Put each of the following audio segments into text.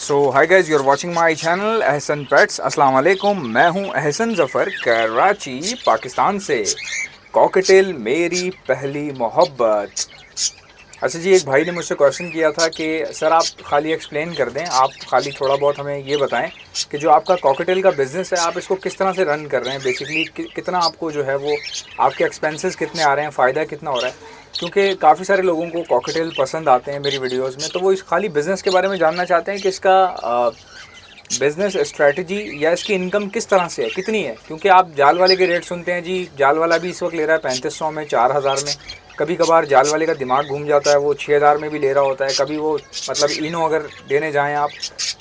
So hi guys, you are watching my channel Ehsan pets. अस्सलाम वालेकुम। मैं हूं एहसन ज़फ़र, कराची पाकिस्तान से। कॉकटेल मेरी पहली मोहब्बत। अच्छा जी, एक भाई ने मुझसे क्वेश्चन किया था कि सर आप खाली एक्सप्लेन कर दें, आप खाली थोड़ा बहुत हमें ये बताएं कि जो आपका कॉकटेल का बिज़नेस है आप इसको किस तरह से रन कर रहे हैं। बेसिकली कितना आपको जो है वो आपके एक्सपेंसेस कितने आ रहे हैं, फ़ायदा कितना हो रहा है। क्योंकि काफ़ी सारे लोगों को कॉकटेल पसंद आते हैं मेरी वीडियोज़ में, तो वो इस खाली बिज़नेस के बारे में जानना चाहते हैं कि इसका बिज़नेस स्ट्रैटेजी या इसकी इनकम किस तरह से है, कितनी है। क्योंकि आप जाल वाले के रेट सुनते हैं जी, जाल वाला भी इस वक्त ले रहा है 3500 में, 4000 में। कभी कभार जाल वाले का दिमाग घूम जाता है, वो 6000 में भी ले रहा होता है। कभी वो मतलब इनो अगर देने जाएं आप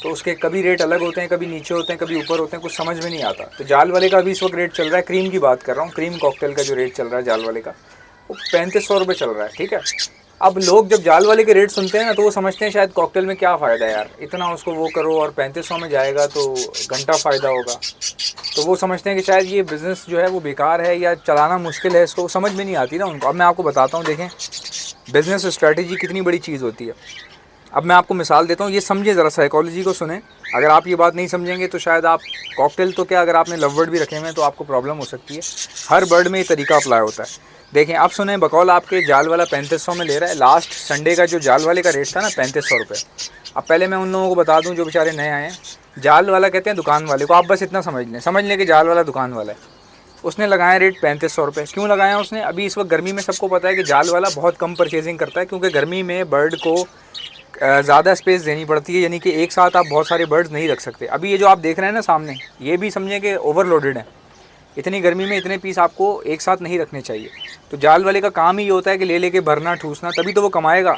तो उसके कभी रेट अलग होते हैं, कभी नीचे होते हैं, कभी ऊपर होते हैं, कुछ समझ में नहीं आता। तो जाल वाले का भी इस वक्त रेट चल रहा है, क्रीम की बात कर रहा हूँ, क्रीम कॉकटेल का जो रेट चल रहा है जाल वाले का वो 3500 रुपये चल रहा है। ठीक है। अब लोग जब जाल वाले के रेट सुनते हैं ना तो वो समझते हैं शायद कॉकटेल में क्या फ़ायदा है यार, इतना उसको वो करो और 3500 में जाएगा तो घंटा फ़ायदा होगा। तो वो समझते हैं कि शायद ये बिज़नेस जो है वो बेकार है या चलाना मुश्किल है, इसको समझ में नहीं आती ना उनको। अब मैं आपको बताता हूँ, देखें बिज़नेस स्ट्रैटेजी कितनी बड़ी चीज़ होती है। अब मैं आपको मिसाल देता हूँ, ये समझे ज़रा, साइकोलॉजी को सुने। अगर आप ये बात नहीं समझेंगे तो शायद आप कॉकटेल तो क्या, अगर आपने लव वर्ड भी रखे हुए हैं तो आपको प्रॉब्लम हो सकती है। हर वर्ड में ये तरीका अप्लाई होता है। देखें आप सुने, बकौल आपके जाल वाला 3500 में ले रहा है। लास्ट संडे का जो जाल वाले का रेट था ना 3500 रुपये। अब पहले मैं उन लोगों को बता दूं जो बेचारे नए आए हैं, जाल वाला कहते हैं दुकान वाले को। आप बस इतना समझ लें कि जाल वाला दुकान वाला है। उसने लगाया रेट 3500 रुपये। क्यों लगाया उसने? अभी इस वक्त गर्मी में सबको पता है कि जाल वाला बहुत कम परचेजिंग करता है, क्योंकि गर्मी में बर्ड को ज़्यादा स्पेस देनी पड़ती है, यानी कि एक साथ आप बहुत सारे बर्ड्स नहीं रख सकते। अभी ये जो आप देख रहे हैं ना सामने, ये भी समझें कि ओवरलोडेड है। इतनी गर्मी में इतने पीस आपको एक साथ नहीं रखने चाहिए। तो जाल वाले का काम ही ये होता है कि ले लेके भरना, ठूसना, तभी तो वो कमाएगा।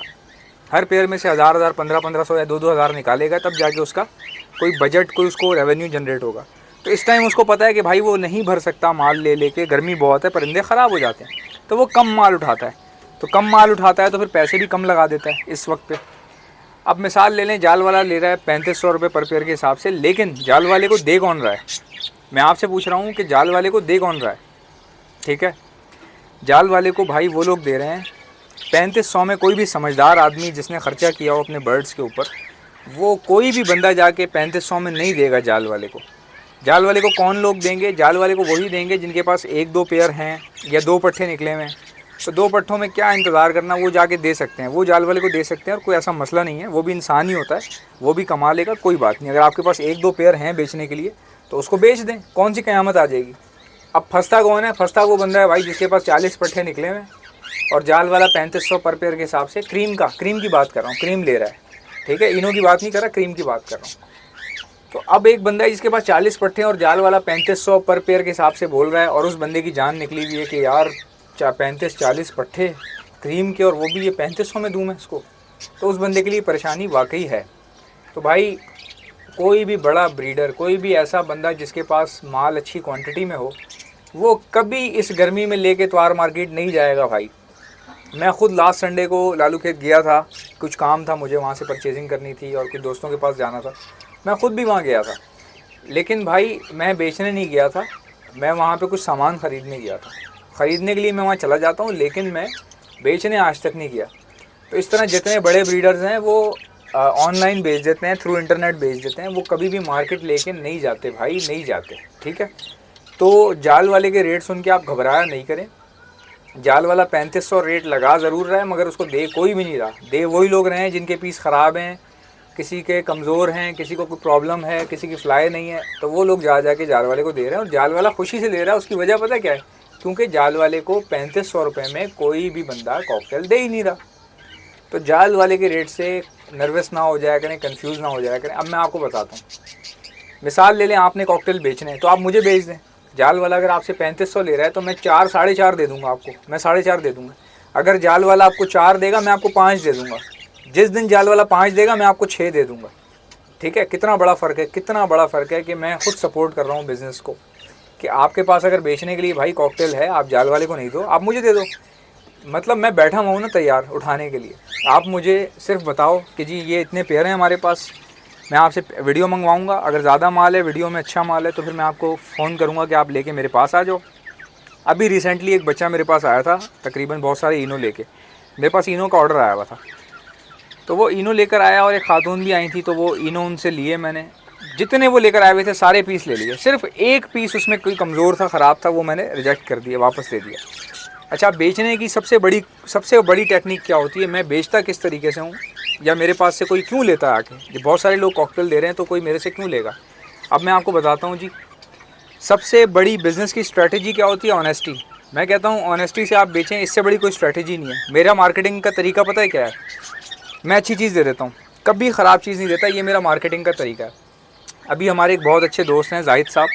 हर पेयर में से 1000 1500 या 2000 निकालेगा, तब जाके उसका कोई बजट, कोई उसको रेवेन्यू जनरेट होगा। तो इस टाइम उसको पता है कि भाई वो नहीं भर सकता माल ले लेके, गर्मी बहुत है, परिंदे ख़राब हो जाते हैं, तो वो कम माल उठाता है। तो कम माल उठाता है तो फिर पैसे भी कम लगा देता है इस वक्त पे। अब मिसाल ले लें, जाल वाला ले रहा है 3500 रुपये पर पेयर के हिसाब से, लेकिन जाल वाले को दे कौन रहा है? मैं आपसे पूछ रहा हूँ कि जाल वाले को दे कौन रहा है? ठीक है, जाल वाले को भाई वो लोग दे रहे हैं 3500 में। कोई भी समझदार आदमी जिसने ख़र्चा किया हो अपने बर्ड्स के ऊपर, वो कोई भी बंदा जाके 3500 में नहीं देगा जाल वाले को। जाल वाले को कौन लोग देंगे? जाल वाले को वही देंगे जिनके पास 1-2 पेयर हैं या 2 पट्ठे निकले हुए हैं। तो 2 पट्ठों में क्या इंतज़ार करना, वो जाके दे सकते हैं, वो जाल वाले को दे सकते हैं, और कोई ऐसा मसला नहीं है। वो भी इंसान ही होता है, वो भी कमा लेगा, कोई बात नहीं। अगर आपके पास 1-2 पेयर हैं बेचने के लिए तो उसको बेच दें, कौन सी क़यामत आ जाएगी। अब फंसता कौन है? फंसता वो बंदा है भाई जिसके पास 40 पट्ठे निकले हुए हैं और जाल वाला 3500 पर पेयर के हिसाब से, क्रीम की बात कर रहा हूँ, क्रीम ले रहा है। ठीक है, इनो की बात नहीं कर रहा, क्रीम की बात कर रहा हूँ। तो अब एक बंदा है जिसके पास 40 पट्ठे और जाल वाला 3500 पर पेयर के हिसाब से बोल रहा है, और उस बंदे की जान निकली हुई है कि यार 35-40 पट्ठे क्रीम के, और वो भी ये 3500 में दूँ मैं इसको। तो उस बंदे के लिए परेशानी वाकई है। तो भाई कोई भी बड़ा ब्रीडर, कोई भी ऐसा बंदा जिसके पास माल अच्छी क्वांटिटी में हो, वो कभी इस गर्मी में लेके त्वार मार्केट नहीं जाएगा भाई। मैं ख़ुद लास्ट संडे को लालू खेत गया था, कुछ काम था मुझे, वहाँ से परचेजिंग करनी थी और कुछ दोस्तों के पास जाना था। मैं ख़ुद भी वहाँ गया था, लेकिन भाई मैं बेचने नहीं गया था, मैं वहाँ पे कुछ सामान ख़रीदने गया था। ख़रीदने के लिए मैं वहाँ चला जाता हूँ, लेकिन मैं बेचने आज तक नहीं गया। तो इस तरह जितने बड़े ब्रीडर्स हैं वो ऑनलाइन बेच देते हैं, थ्रू इंटरनेट बेच देते हैं, वो कभी भी मार्केट लेके नहीं जाते भाई, नहीं जाते। ठीक है, तो जाल वाले के रेट सुन के आप घबराया नहीं करें। जाल वाला 3500 रेट लगा ज़रूर रहा है, मगर उसको दे कोई भी नहीं रहा। दे वही लोग रहे हैं जिनके पीस ख़राब हैं, किसी के कमज़ोर हैं, किसी को कोई प्रॉब्लम है, किसी की फ्लाई नहीं है, तो वो लोग जा के जाल वाले को दे रहे हैं। और जाल वाला खुशी से दे रहा है। उसकी वजह पता क्या है? क्योंकि जाल वाले को 3500 रुपये में कोई भी बंदा कॉकटेल दे ही नहीं रहा। तो जाल वाले के रेट से नर्वस ना हो जाया करें, कंफ्यूज ना हो जाया करें। अब मैं आपको बताता हूँ, मिसाल ले लें, आपने कॉकटेल बेचने हैं तो आप मुझे बेच दें। जाल वाला अगर आपसे 3500 ले रहा है तो मैं 4 4.5 दे दूँगा आपको, मैं 4.5 दे दूँगा। अगर जाल वाला आपको 4 देगा, मैं आपको 5 दे दूँगा। जिस दिन जाल वाला 5 देगा, मैं आपको 6 दे दूँगा। ठीक है, कितना बड़ा फ़र्क है, कितना बड़ा फ़र्क है कि मैं खुद सपोर्ट कर रहा हूँ बिज़नेस को, कि आपके पास अगर बेचने के लिए भाई कॉकटेल है, आप जाल वाले को नहीं दो, आप मुझे दे दो। मतलब मैं बैठा हुआ हूँ ना तैयार उठाने के लिए। आप मुझे सिर्फ बताओ कि जी ये इतने पेयर हैं हमारे पास, मैं आपसे वीडियो मंगवाऊँगा। अगर ज़्यादा माल है, वीडियो में अच्छा माल है, तो फिर मैं आपको फ़ोन करूँगा कि आप लेके मेरे पास आ जाओ। अभी रिसेंटली एक बच्चा मेरे पास आया था, तकरीबन बहुत सारे इनो लेके। मेरे पास इनो का ऑर्डर आया हुआ था। तो वो इनो लेकर आया और एक खातून भी आई थी, तो वो इनो उनसे लिए मैंने। जितने वो लेकर आए हुए थे सारे पीस ले लिए, सिर्फ एक पीस उसमें कोई कमज़ोर था, ख़राब था, वो मैंने रिजेक्ट कर दिया, वापस दे दिया। अच्छा, बेचने की सबसे बड़ी टेक्निक क्या होती है, मैं बेचता किस तरीके से हूँ, या मेरे पास से कोई क्यों लेता है आके। ये बहुत सारे लोग कॉकटेल दे रहे हैं तो कोई मेरे से क्यों लेगा। अब मैं आपको बताता हूँ जी, सबसे बड़ी बिज़नेस की स्ट्रैटेजी क्या होती है, ऑनेस्टी। मैं कहता हूँ ऑनेस्टी से आप बेचें, इससे बड़ी कोई स्ट्रैटेजी नहीं है। मेरा मार्केटिंग का तरीका पता है क्या है, मैं अच्छी चीज़ दे देता हूँ, कभी ख़राब चीज़ नहीं देता, ये मेरा मार्केटिंग का तरीका है। अभी हमारे एक बहुत अच्छे दोस्त हैं जाहिद साहब,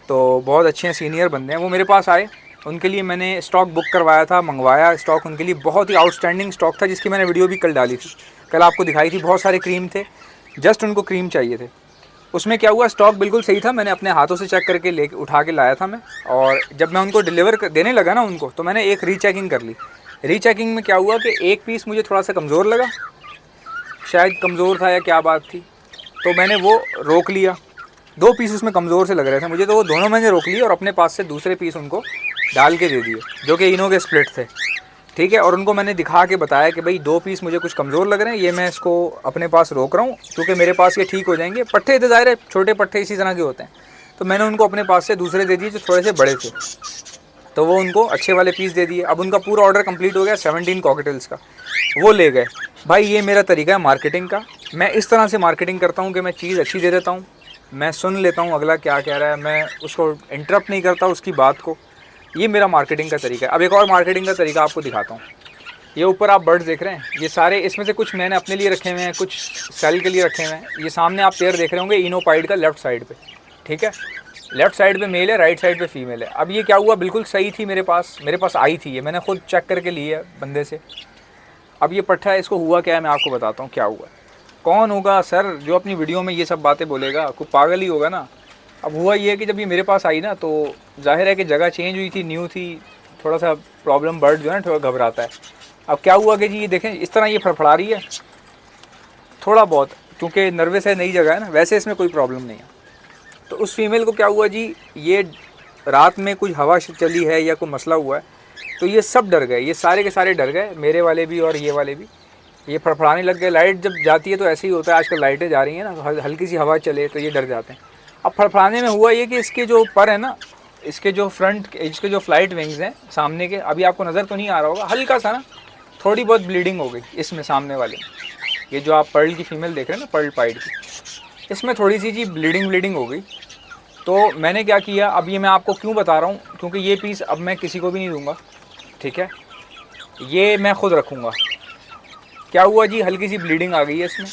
तो बहुत अच्छे हैं, सीनियर बंदे हैं, वो मेरे पास आए, उनके लिए मैंने स्टॉक बुक करवाया था, मंगवाया स्टॉक उनके लिए, बहुत ही आउटस्टैंडिंग स्टॉक था जिसकी मैंने वीडियो भी कल डाली थी, कल आपको दिखाई थी। बहुत सारे क्रीम थे, जस्ट उनको क्रीम चाहिए थे। उसमें क्या हुआ, स्टॉक बिल्कुल सही था, मैंने अपने हाथों से चेक करके ले उठा के लाया था मैं, और जब मैं उनको देने लगा ना उनको, तो मैंने एक रीचेकिंग कर ली। रीचेकिंग में क्या हुआ कि एक पीस मुझे थोड़ा सा कमज़ोर लगा, शायद कमज़ोर था या क्या बात थी, तो मैंने वो रोक लिया। 2 पीस उसमें कमज़ोर से लग रहे थे मुझे, तो वो दोनों मैंने रोक लिए और अपने पास से दूसरे पीस उनको डाल के दे दिए, जो कि इनो के स्प्लिट थे, ठीक है। और उनको मैंने दिखा के बताया कि भाई 2 पीस मुझे कुछ कमज़ोर लग रहे हैं, ये मैं इसको अपने पास रोक रहा हूँ क्योंकि मेरे पास ये ठीक हो जाएंगे। पट्टे थे ज़ाहिर है, छोटे पट्टे इसी तरह के होते हैं, तो मैंने उनको अपने पास से दूसरे दे दिए जो थोड़े से बड़े थे, तो वो उनको अच्छे वाले पीस दे दिए। अब उनका पूरा ऑर्डर कंप्लीट हो गया 17 कॉकटेल्स का, वो ले गए। भाई ये मेरा तरीका है मार्केटिंग का, मैं इस तरह से मार्केटिंग करता हूँ कि मैं चीज़ अच्छी दे देता हूँ, मैं सुन लेता हूँ अगला क्या कह रहा है, मैं उसको इंटरप्ट नहीं करता उसकी बात को। ये मेरा मार्केटिंग का तरीका है। अब एक और मार्केटिंग का तरीका आपको दिखाता हूँ। ये ऊपर आप बर्ड्स देख रहे हैं, ये सारे, इसमें से कुछ मैंने अपने लिए रखे हुए हैं, कुछ सेल के लिए रखे हुए हैं। ये सामने आप पेयर देख रहे होंगे इनोपाइड का, लेफ्ट साइड पे, ठीक है, लेफ्ट साइड पे मेल है, राइट साइड पे फीमेल है। अब ये क्या हुआ, बिल्कुल सही थी मेरे पास आई थी, ये मैंने खुद चेक करके ली है बंदे से। अब ये पट्टा है, इसको हुआ क्या है मैं आपको बताता हूँ क्या हुआ। कौन होगा सर जो अपनी वीडियो में ये सब बातें बोलेगा, कोई पागल ही होगा ना। अब हुआ ये है कि जब ये मेरे पास आई ना, तो जाहिर है कि जगह चेंज हुई थी, न्यू थी, थोड़ा सा प्रॉब्लम, बर्ड जो है ना थोड़ा घबराता है। अब क्या हुआ कि जी ये देखें इस तरह ये फड़फड़ा रही है थोड़ा बहुत, क्योंकि नर्वस है, नई जगह है ना, वैसे इसमें कोई प्रॉब्लम नहीं है। तो उस फीमेल को क्या हुआ जी, ये रात में कुछ हवा चली है या कोई मसला हुआ है, तो ये सब डर गए, ये सारे के सारे डर गए, मेरे वाले भी और ये वाले भी, ये फड़फड़ाने लग गए। लाइट जब जाती है तो ऐसे ही होता है, आजकल लाइटें जा रही हैं ना, तो हल्की सी हवा चले तो ये डर जाते हैं। अब फड़फड़ाने में हुआ ये कि इसके जो पर है ना, इसके जो फ्रंट, इसके जो फ्लाइट विंग्स हैं सामने के, अभी आपको नज़र तो नहीं आ रहा होगा, हल्का सा ना थोड़ी बहुत ब्लीडिंग हो गई इसमें, सामने वाले, ये जो आप पर्ल की फीमेल देख रहे हैं ना, पर्ल पाइड की, इसमें थोड़ी सी जी ब्लीडिंग हो गई। तो मैंने क्या किया, अब ये मैं आपको क्यों बता रहा हूँ, क्योंकि ये पीस अब मैं किसी को भी नहीं दूंगा, ठीक है, ये मैं खुद रखूँगा। क्या हुआ जी, हल्की सी ब्लीडिंग आ गई है इसमें,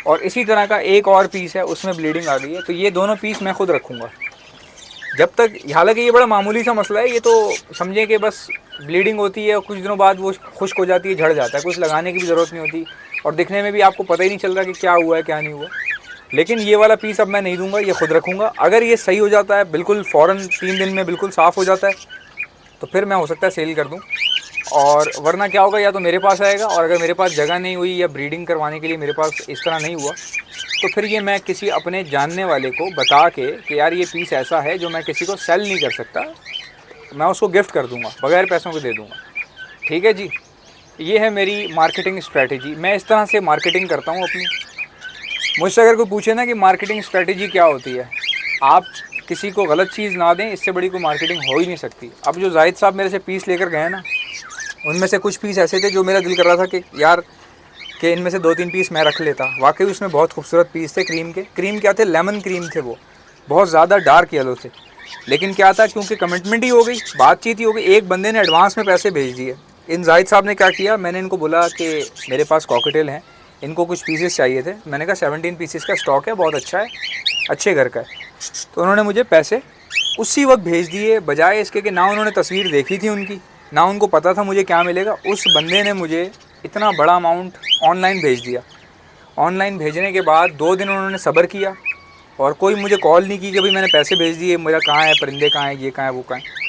और इसी तरह का एक और पीस है उसमें ब्लीडिंग आ गई है, तो ये दोनों पीस मैं खुद रखूँगा जब तक। हालांकि ये बड़ा मामूली सा मसला है, ये तो समझें कि बस ब्लीडिंग होती है और कुछ दिनों बाद वो खुश्क हो जाती है, झड़ जाता है, कुछ लगाने की भी ज़रूरत नहीं होती, और दिखने में भी आपको पता ही नहीं चल रहा कि क्या हुआ है क्या नहीं हुआ। लेकिन ये वाला पीस अब मैं नहीं दूंगा, ये खुद रखूँगा। अगर ये सही हो जाता है बिल्कुल फ़ौरन 3 दिन में बिल्कुल साफ़ हो जाता है, तो फिर मैं हो सकता है सेल कर दूँ, और वरना क्या होगा, या तो मेरे पास आएगा, और अगर मेरे पास जगह नहीं हुई या ब्रीडिंग करवाने के लिए मेरे पास इस तरह नहीं हुआ, तो फिर ये मैं किसी अपने जानने वाले को बता के कि यार ये पीस ऐसा है जो मैं किसी को सेल नहीं कर सकता, मैं उसको गिफ्ट कर दूंगा, बगैर पैसों के दे दूंगा, ठीक है जी। ये है मेरी मार्केटिंग स्ट्रेटजी, मैं इस तरह से मार्केटिंग करता हूँ अपनी। मुझसे अगर कोई पूछे ना कि मार्केटिंग स्ट्रेटजी क्या होती है, आप किसी को गलत चीज़ ना दें, इससे बड़ी कोई मार्केटिंग हो ही नहीं सकती। अब जो जाहिद साहब मेरे से पीस लेकर गए ना, उनमें से कुछ पीस ऐसे थे जो मेरा दिल कर रहा था कि यार कि इनमें से 2-3 पीस मैं रख लेता। वाकई उसमें बहुत खूबसूरत पीस थे, क्रीम क्या थे, लेमन क्रीम थे, वो बहुत ज़्यादा डार्क येलो थे। लेकिन क्या था, क्योंकि कमिटमेंट ही हो गई, बातचीत ही हो गई, एक बंदे ने एडवांस में पैसे भेज दिए। इन जाहिद साहब ने क्या किया, मैंने इनको बोला कि मेरे पास कॉकटेल हैं, इनको कुछ पीसेस चाहिए थे। मैंने कहा 17 पीसेस का स्टॉक है, बहुत अच्छा है, अच्छे घर का है। तो उन्होंने मुझे पैसे उसी वक्त भेज दिए, बजाय इसके कि ना उन्होंने तस्वीर देखी थी उनकी, ना उनको पता था मुझे क्या मिलेगा। उस बंदे ने मुझे इतना बड़ा अमाउंट ऑनलाइन भेज दिया। ऑनलाइन भेजने के बाद 2 दिन उन्होंने सब्र किया, और कोई मुझे कॉल नहीं की कि भाई मैंने पैसे भेज दिए, मेरा कहाँ है, परिंदे कहाँ हैं, ये कहाँ है, वो कहाँ है,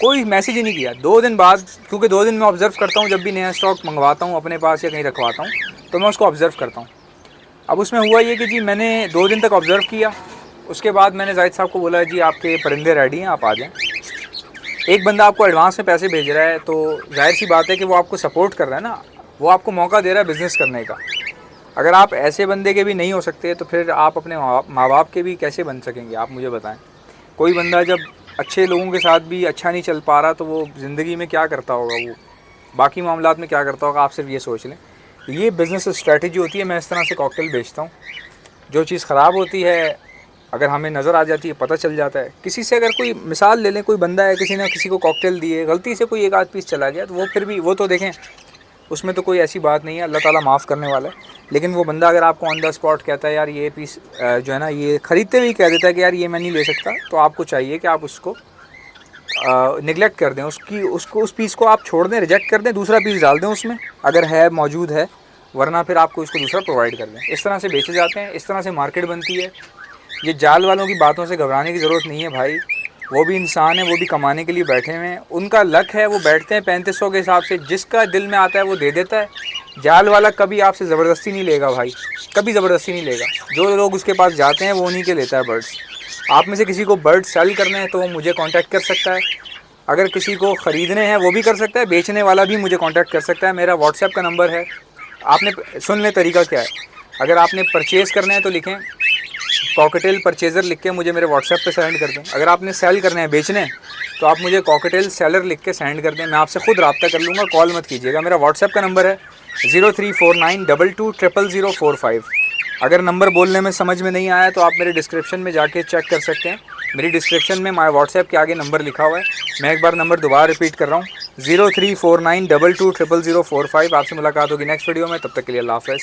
कोई मैसेज ही नहीं किया। 2 दिन बाद, क्योंकि 2 दिन मैं ऑब्ज़र्व करता हूँ, जब भी नया स्टॉक मंगवाता हूँ अपने पास या कहीं रखवाता हूँ, तो मैं उसको ऑब्ज़र्व करता हूँ। अब उसमें हुआ ये कि जी मैंने 2 दिन तक ऑब्ज़र्व किया, उसके बाद मैंने जाहिद साहब को बोला जी आपके परिंदे रेडी हैं, आप आ जाएँ। एक बंदा आपको एडवांस में पैसे भेज रहा है, तो जाहिर सी बात है कि वो आपको सपोर्ट कर रहा है ना, वो आपको मौका दे रहा है बिज़नेस करने का। अगर आप ऐसे बंदे के भी नहीं हो सकते तो फिर आप अपने माँ बाप के भी कैसे बन सकेंगे, आप मुझे बताएं। कोई बंदा जब अच्छे लोगों के साथ भी अच्छा नहीं चल पा रहा तो वो ज़िंदगी में क्या करता होगा, वो बाकी मामलात में क्या करता होगा, आप सिर्फ ये सोच लें। ये बिज़नेस स्ट्रेटजी होती है। मैं इस तरह से कॉकटेल बेचता हूँ। जो चीज़ ख़राब होती है अगर हमें नज़र आ जाती है, पता चल जाता है। किसी से अगर कोई मिसाल ले लें, कोई बंदा है, किसी ने किसी को कॉकटेल दिए, गलती से कोई एक आध पीस चला गया तो वो फिर भी वो तो देखें, उसमें तो कोई ऐसी बात नहीं है, अल्लाह ताला माफ़ करने वाला है। लेकिन वो बंदा अगर आपको ऑन द स्पॉट कहता है यार ये पीस जो है ना, ये ख़रीदते हुए कह देता है कि यार ये मैं नहीं ले सकता, तो आपको चाहिए कि आप उसको निगलेक्ट कर दें, उस पीस को आप छोड़ दें, रिजेक्ट कर दें, दूसरा पीस डाल दें उसमें अगर है, मौजूद है, वरना फिर आपको इसको दूसरा प्रोवाइड कर दें। इस तरह से बेचे जाते हैं, इस तरह से मार्केट बनती है। ये जाल वालों की बातों से घबराने की ज़रूरत नहीं है भाई। वो भी इंसान है, वो भी कमाने के लिए बैठे हुए हैं, उनका लक है, वो बैठते हैं 3500 के हिसाब से, जिसका दिल में आता है वो दे देता है। जाल वाला कभी आपसे ज़बरदस्ती नहीं लेगा भाई, कभी ज़बरदस्ती नहीं लेगा। जो लोग उसके पास जाते हैं वो उन्हीं के लेता है बर्ड्स। आप में से किसी को बर्ड सेल करने हैं तो वो मुझे कांटेक्ट कर सकता है। अगर किसी को ख़रीदने हैं वो भी कर सकता है, बेचने वाला भी मुझे कांटेक्ट कर सकता है। मेरा व्हाट्सएप का नंबर है। आपने सुन लें तरीका क्या है। अगर आपने परचेज़ करना है तो लिखें कॉकटेल परचेज़र, लिख के मुझे मेरे व्हाट्सएप पे सेंड कर दें। अगर आपने सेल करने हैं, बेचने हैं, तो आप मुझे कॉकटेल सेलर लिख के सेंड कर दें। मैं आपसे खुद रब्ता कर लूँगा, कॉल मत कीजिएगा। मेरा व्हाट्सएप का नंबर है 0349220045। अगर नंबर बोलने में समझ में नहीं आया तो आप मेरे डिस्क्रिप्शन में जाके चेक कर सकते हैं। मेरी डिस्क्रिप्शन में माय व्हाट्सएप के आगे नंबर लिखा हुआ है। मैं एक बार नंबर दोबारा रिपीट कर रहा हूँ, 0349220045। आपसे मुलाकात होगी नेक्स्ट वीडियो में, तब तक के लिए अल्लाह हाफ़िज़।